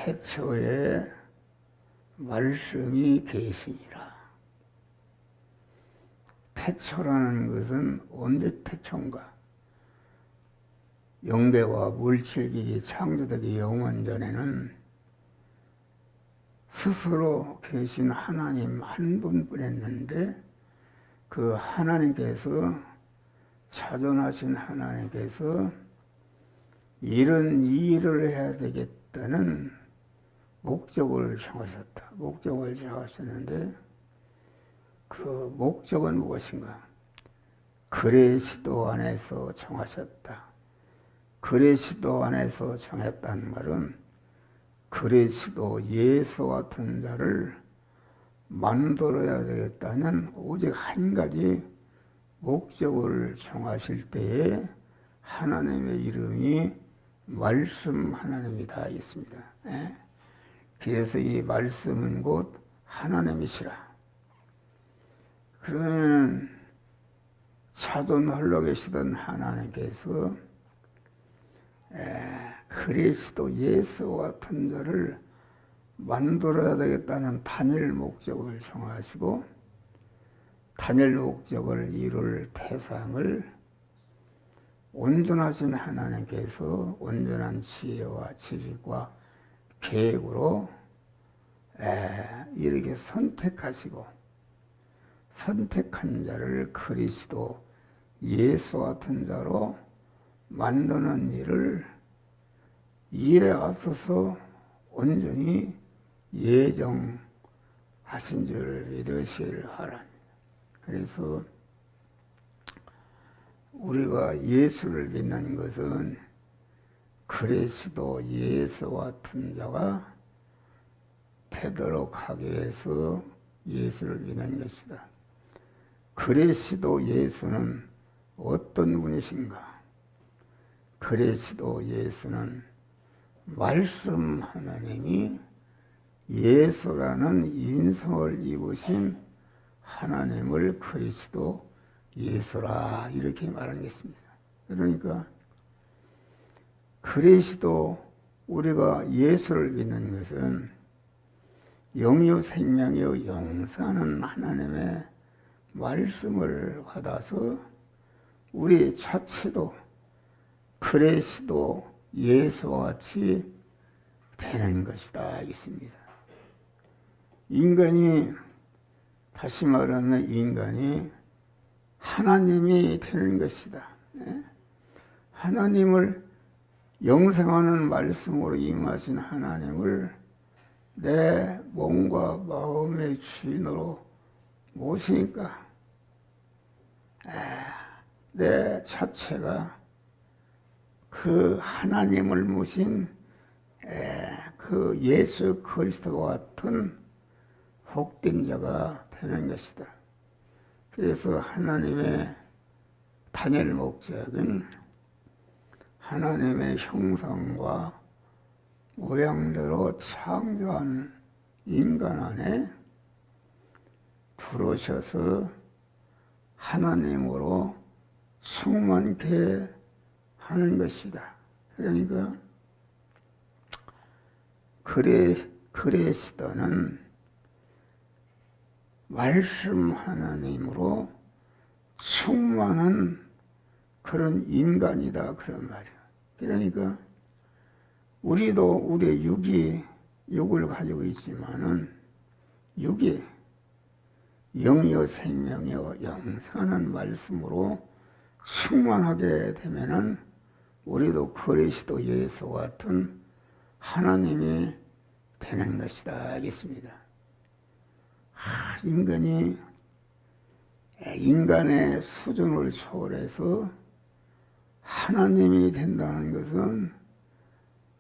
태초에 말씀이 계시니라. 태초라는 것은 언제 태초인가? 영대와 물질기기 창조되기 영원 전에는 스스로 계신 하나님 한 분뿐이었는데, 그 하나님께서, 자존하신 하나님께서 이런 일을 해야 되겠다는 목적을 정하셨다. 목적을 정하셨는데 그 목적은 무엇인가? 그레시도 안에서 정하셨다. 그레시도 안에서 정했다는 말은 그레시도 예수 같은 자를 만들어야 되겠다는 오직 한 가지 목적을 정하실 때에 하나님의 이름이 말씀 하나님이다 했습니다. 그래서 이 말씀은 곧 하나님이시라. 그러면 자존하려 계시던 하나님께서 그리스도 예수 같은 자를 만들어야 되겠다는 단일 목적을 정하시고, 단일 목적을 이룰 대상을 온전하신 하나님께서 온전한 지혜와 지식과 계획으로 이렇게 선택하시고, 선택한 자를 그리스도 예수 같은 자로 만드는 일에 앞서서 온전히 예정하신 줄 믿으실 하나님. 그래서 우리가 예수를 믿는 것은 그리스도 예수 같은 자가 되도록 하기 위해서 예수를 믿는 것이다. 그리스도 예수는 어떤 분이신가? 그리스도 예수는 말씀 하나님이 예수라는 인성을 입으신 하나님을 그리스도 예수라 이렇게 말한 것입니다. 그러니까 그리스도, 우리가 예수를 믿는 것은 영이요 생명이요 영사하는 하나님의 말씀을 받아서 우리 자체도 그리스도 예수와 같이 되는 것이다 있습니다. 인간이, 다시 말하면 인간이 하나님이 되는 것이다. 하나님을 영생하는 말씀으로 임하신 하나님을 내 몸과 마음의 주인으로 모시니까 내 자체가 그 하나님을 모신 그 예수 그리스도와 같은 복된 자가 되는 것이다. 그래서 하나님의 단일 목적은 하나님의 형상과 모양대로 창조한 인간 안에 들어오셔서 하나님으로 충만케 하는 것이다. 그러니까 그리스도는 말씀 하나님으로 충만한 그런 인간이다 그런 말이야. 그러니까 우리도 우리의 육을 가지고 있지만은 육이 영이요 생명이요 영생하는 말씀으로 충만하게 되면은 우리도 그리스도 예수 같은 하나님이 되는 것이다 알겠습니다. 인간이 인간의 수준을 초월해서 하나님이 된다는 것은,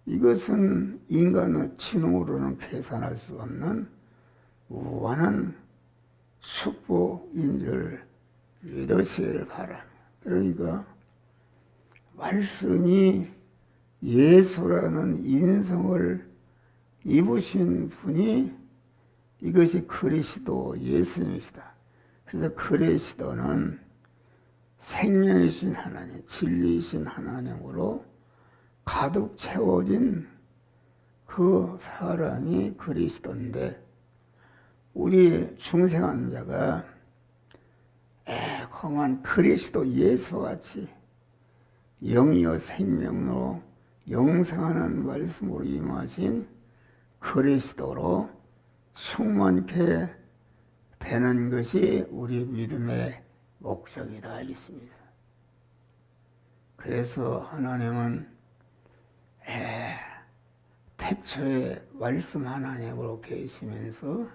이것은 인간의 지능으로는 계산할 수 없는 무한한 축복인 줄 믿으시기를 바랍니다. 그러니까 말씀이 예수라는 인성을 입으신 분이 이것이 그리스도 예수님이시다. 그래서 그리스도는 생명이신 하나님, 진리이신 하나님으로 가득 채워진 그 그 사람이 그리스도인데 우리 중생한 자가 애kom한 그리스도 예수같이 영이요 생명으로 영생하는 말씀으로 임하신 그리스도로 충만케 되는 것이 우리 믿음의 목적이다 하겠습니다. 그래서 하나님은 태초에 말씀 하나님으로 계시면서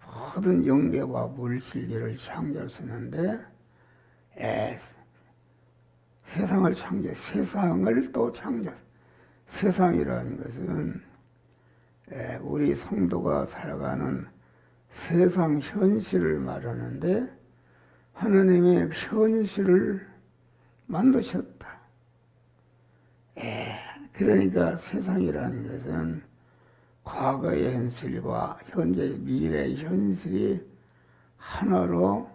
모든 영계와 물질계를 창조하셨는데 세상을 또 세상이라는 것은 우리 성도가 살아가는 세상 현실을 말하는데 하나님의 현실을 만드셨다. 그러니까 세상이라는 것은 과거의 현실과 현재 미래의 현실이 하나로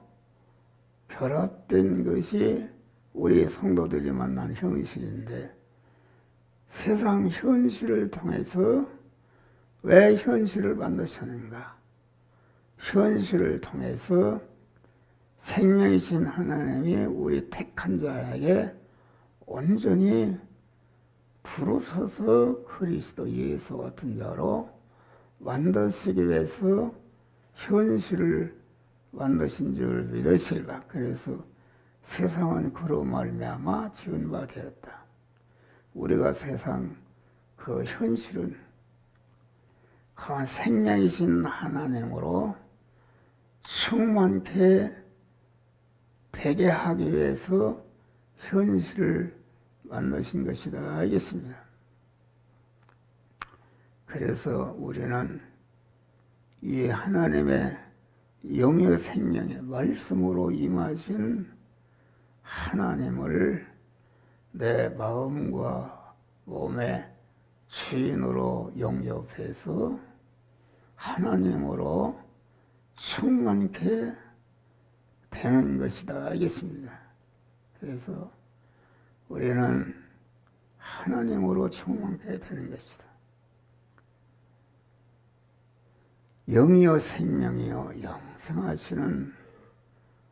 결합된 것이 우리 성도들이 만난 현실인데 세상 현실을 통해서 왜 현실을 만드셨는가? 현실을 통해서 생명이신 하나님이 우리 택한 자에게 온전히 부르셔서 그리스도 예수 같은 자로 만드시기 위해서 현실을 만드신 줄 믿으시라. 그래서 세상은 그로 말미암아 지은 바 되었다. 우리가 세상 그 현실은 강한 생명이신 하나님으로 충만케 되게 하기 위해서 현실을 만드신 것이다 하겠습니다. 그래서 우리는 이 하나님의 영의 생명의 말씀으로 임하신 하나님을 내 마음과 몸의 주인으로 영접해서 하나님으로 충만케 되는 것이다 하겠습니다. 그래서 우리는 하나님으로 충만케 되는 것이다. 영이요 생명이요 영생하시는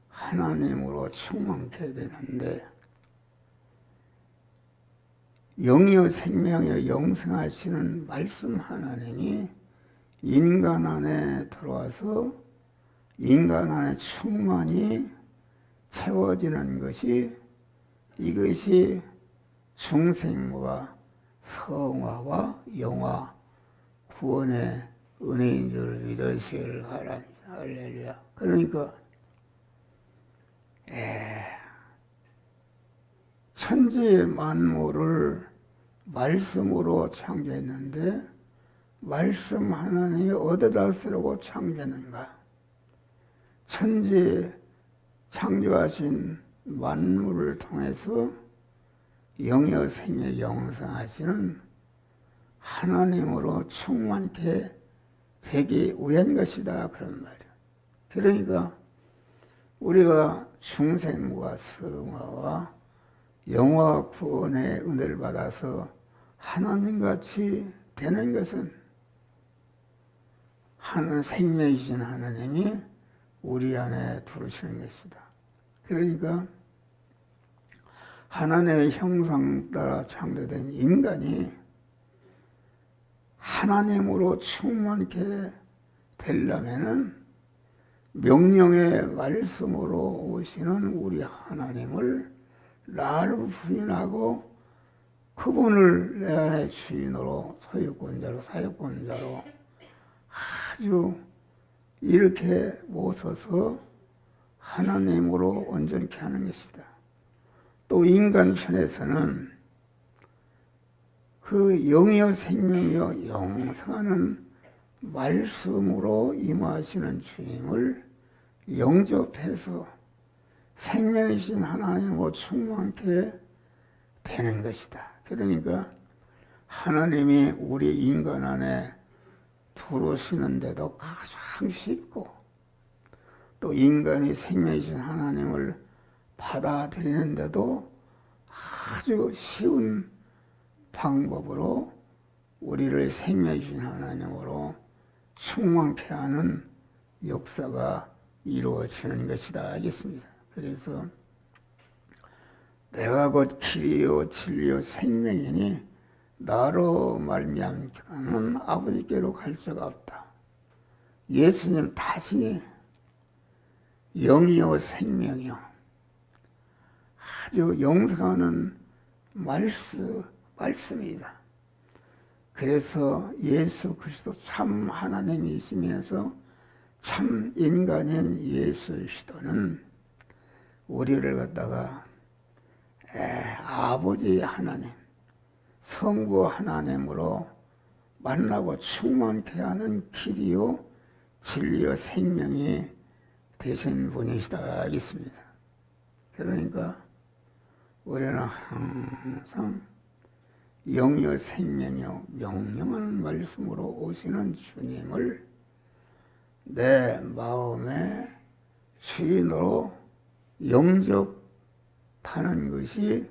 하나님으로 충만케 되는데 영이요 생명이요 영생하시는 말씀 하나님이 인간 안에 들어와서 인간 안에 충만히 채워지는 것이 이것이 중생과 성화와 영화 구원의 은혜인 줄 믿으시길 바랍니다. 할렐루야. 그러니까 천지 만물을 말씀으로 창조했는데 말씀 하나님이 어디다 쓰려고 창조했는가? 천지 창조하신 만물을 통해서 영여 생명 영생하시는 하나님으로 충만케 되기 위한 것이다 그런 말이야. 그러니까 우리가 중생과 성화와 영화 구원의 은혜를 받아서 하나님같이 되는 것은 하나님 생명이신 하나님이 우리 안에 들어오시는 것이다. 그러니까 하나님의 형상 따라 창조된 인간이 하나님으로 충만케 되려면은 명령의 말씀으로 오시는 우리 하나님을 나를 부인하고 그분을 내 안의 주인으로 소유권자로 사유권자로 아주 이렇게 모셔서 하나님으로 온전케 하는 것이다. 또 인간 편에서는 그 영이요 생명이요 영생하는 말씀으로 임하시는 주님을 영접해서 생명이신 하나님으로 충만케 되는 것이다. 그러니까 하나님이 우리 인간 안에 들어오시는데도 가장 쉽고 또 인간이 생명이신 하나님을 받아들이는데도 아주 쉬운 방법으로 우리를 생명이신 하나님으로 충만케 하는 역사가 이루어지는 것이다 하겠습니다. 그래서 내가 곧 길이요 진리요 생명이니 나로 말미암는 아버지께로 갈 수가 없다. 예수님 자신이 영이요 생명이요 아주 영생하는 말씀이다. 그래서 예수 그리스도 참 하나님이시면서 참 인간인 예수 그리스도는 우리를 갖다가 아버지 하나님, 성부 하나님으로 만나고 충만케 하는 길이요 진리요 생명이 되신 분이시다 하겠습니다. 그러니까 우리는 항상 영이요 생명이요 명령하는 말씀으로 오시는 주님을 내 마음의 주인으로 영접하는 것이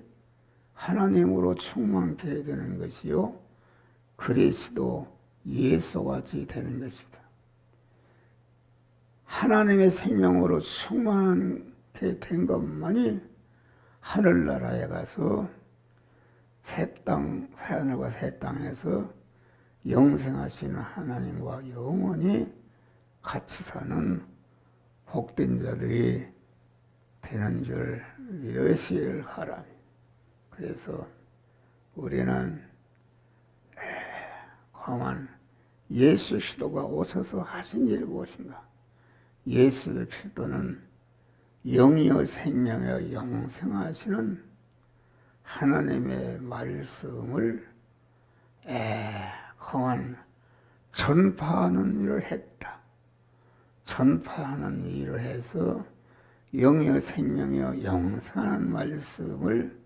하나님으로 충만케 되는 것이요 그리스도 예수같이 되는 것이다. 하나님의 생명으로 충만케 된 것만이 하늘나라에 가서 하늘과 새 땅에서 영생하시는 하나님과 영원히 같이 사는 복된 자들이 되는 줄 믿으시길 바랍니다. 그래서 우리는 과연 예수 그리스도가 오셔서 하신 일이 무엇인가? 예수 그리스도는 영이요 생명이요 영생하시는 하나님의 말씀을 강한 전파하는 일을 했다. 전파하는 일을 해서 영이요 생명이요 영생하는 말씀을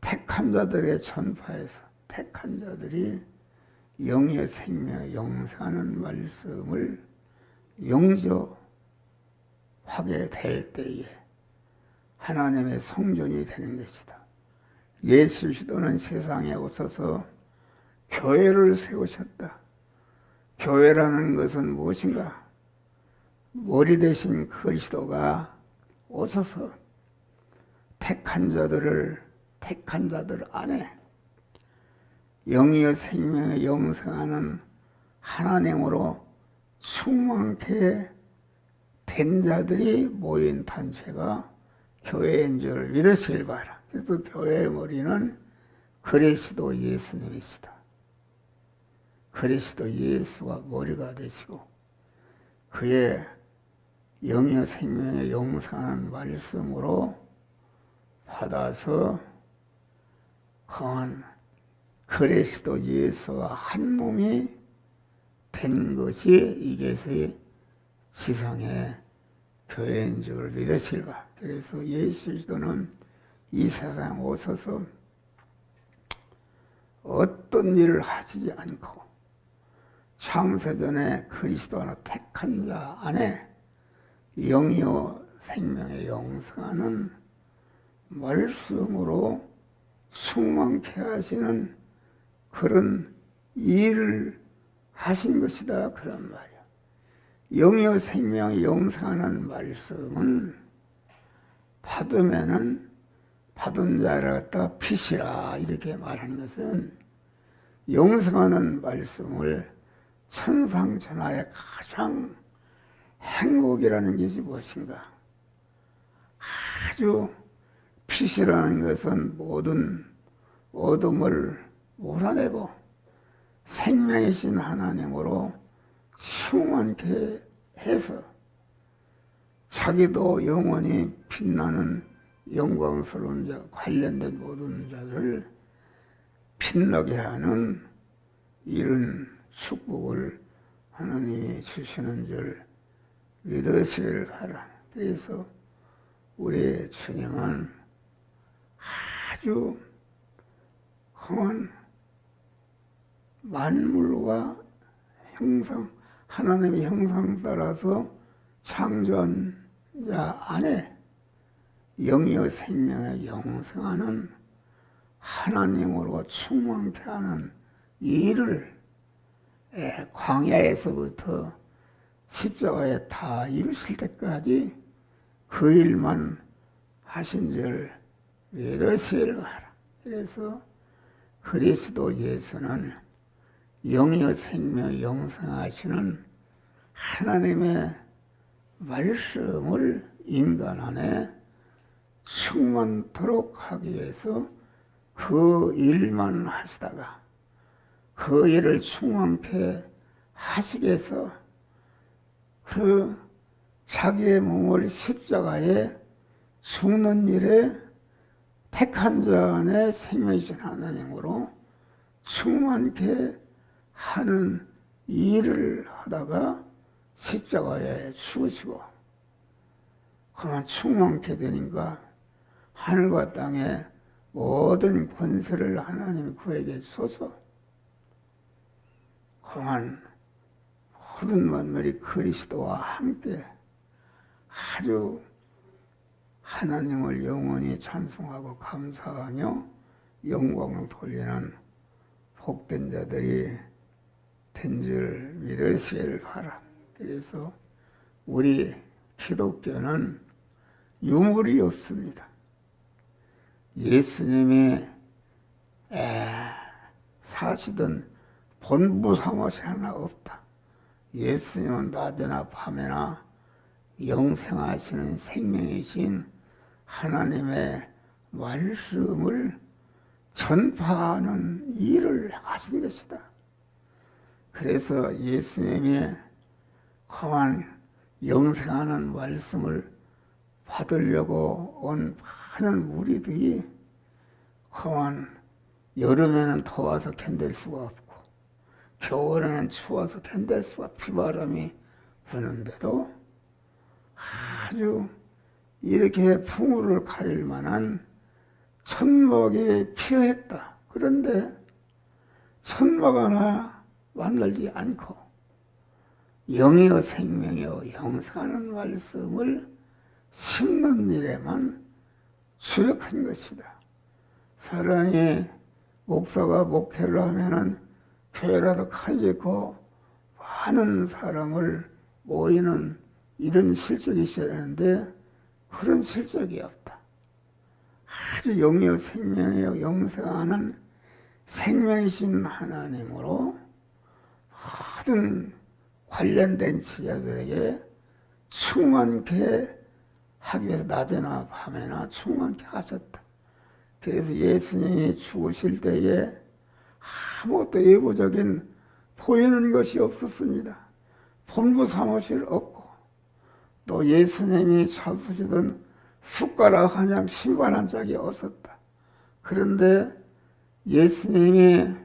택한 자들의 전파에서 택한 자들이 영이요 생명이요 영생하는 말씀을 영접하게 될 때에 하나님의 성전이 되는 것이다. 예수 그리스도는 세상에 오셔서 교회를 세우셨다. 교회라는 것은 무엇인가? 머리 대신 그리스도가 오셔서 택한 자들 안에 영이요 생명의 영생하는 하나님으로 충만케 된 자들이 모인 단체가 교회인 줄 믿으시길 바라. 그래서 교회의 머리는 그리스도 예수님이시다. 그리스도 예수가 머리가 되시고 그의 영이요 생명의 영생하는 말씀으로 받아서 강한 그리스도 예수와 한 몸이 된 것이 이것이 지상의 교회인 줄 믿으시길 바라. 그래서 예수 그리스도는 이 세상에 오셔서 어떤 일을 하시지 않고 창세전에 그리스도가 택한 자 안에 영이요 생명의 영생하는 말씀으로 충만케 하시는 그런 일을 하신 것이다 그런 말이야. 영이요 생명의 영생하는 말씀은 받으면은 받은 자를 갖다 피시라 이렇게 말하는 것은 영생하는 말씀을 천상천하의 가장 행복이라는 것이 무엇인가? 아주 피시라는 것은 모든 어둠을 몰아내고 생명이신 하나님으로 충만케 해서 자기도 영원히 빛나는 영광스러운 자, 관련된 모든 자를 빛나게 하는 이런 축복을 하나님이 주시는 줄 믿으시기를 바라. 그래서 우리 주님은 아주 강한 만물과 형상, 하나님의 형상 따라서 창조한 자 안에 영이요 생명의 영생하는 하나님으로 충만케 하는 이 일을 광야에서부터 십자가에 다 이루실 때까지 그 일만 하신 줄 믿으시길 바라. 그래서 그리스도 예수는 영이요 생명 영생하시는 하나님의 말씀을 인간 안에 충만토록 하기 위해서 그 일만 하시다가 그 일을 충만케 하시기 위해서 그 자기의 몸을 십자가에 죽는 일에 택한 자 안에 생명이신 하나님으로 충만케 하는 일을 하다가 십자가에 죽으시고 그만 충만케 되니까 하늘과 땅의 모든 권세를 하나님이 그에게 줘서 그만 모든 만물이 그리스도와 함께 아주 하나님을 영원히 찬송하고 감사하며 영광을 돌리는 복된 자들이 된 줄 믿으시길 바라. 그래서 우리 기독교는 유물이 없습니다. 예수님이 사시던 본부 사무실 하나 없다. 예수님은 낮에나 밤에나 영생하시는 생명이신 하나님의 말씀을 전파하는 일을 하신 것이다. 그래서 예수님이 그만 영생하는 말씀을 받으려고 온 많은 무리들이 그만 여름에는 더워서 견딜 수가 없고 겨울에는 추워서 견딜 수가 비바람이 부는데도 아주 이렇게 풍우를 가릴 만한 천막이 필요했다. 그런데 천막 하나 만들지 않고 영이요 생명이요 영생하는 말씀을 심는 일에만 주력한 것이다. 사랑이 목사가 목회를 하면은 교회라도 가지고 많은 사람을 모이는 이런 실적이 있어야 하는데 그런 실적이 없다. 아주 영이요 생명이요 영생하는 생명이신 하나님으로 모든 관련된 지자들에게 충만케 하기 위해서 낮에나 밤에나 충만케 하셨다. 그래서 예수님이 죽으실 때에 아무것도 예고적인 보이는 것이 없었습니다. 본부 사무실 없고 또 예수님이 잡수시던 숟가락 한 장, 신발 한 짝이 없었다. 그런데 예수님의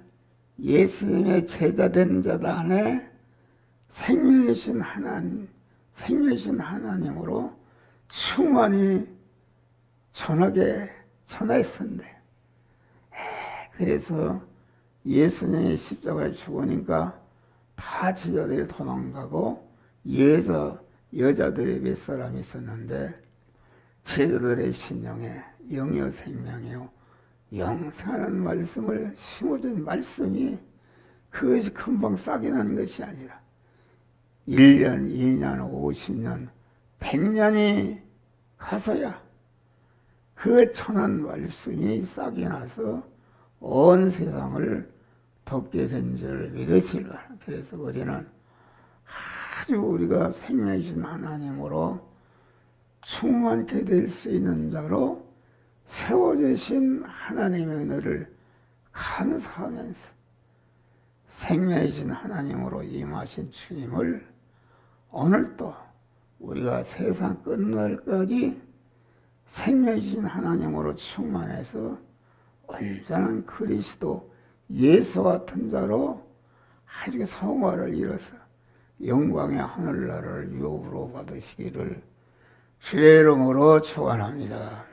제자된 자들 안에 생명이신 하나님으로 충만히 전하였는데 그래서 예수님이 십자가에 죽으니까 다 제자들이 도망가고 여자들이 몇 사람 있었는데 제자들의 심령에 영이요 생명이요 영생하는 말씀을 심어준 말씀이 그것이 금방 싹이 나는 것이 아니라 1년, 2년, 50년, 100년이 가서야 그 천한 말씀이 싹이 나서 온 세상을 덮게 된 줄 믿으시길 바랍니다. 그래서 우리는 아주 우리가 생명이신 하나님으로 충만케 될 수 있는 자로 세워주신 하나님의 은혜를 감사하면서 생명이신 하나님으로 임하신 주님을 오늘도 우리가 세상 끝날까지 생명이신 하나님으로 충만해서 온전한 그리스도 예수 같은 자로 아주 성화를 이뤄서 영광의 하늘나라를 유업으로 받으시기를 주의 이름으로 축원합니다.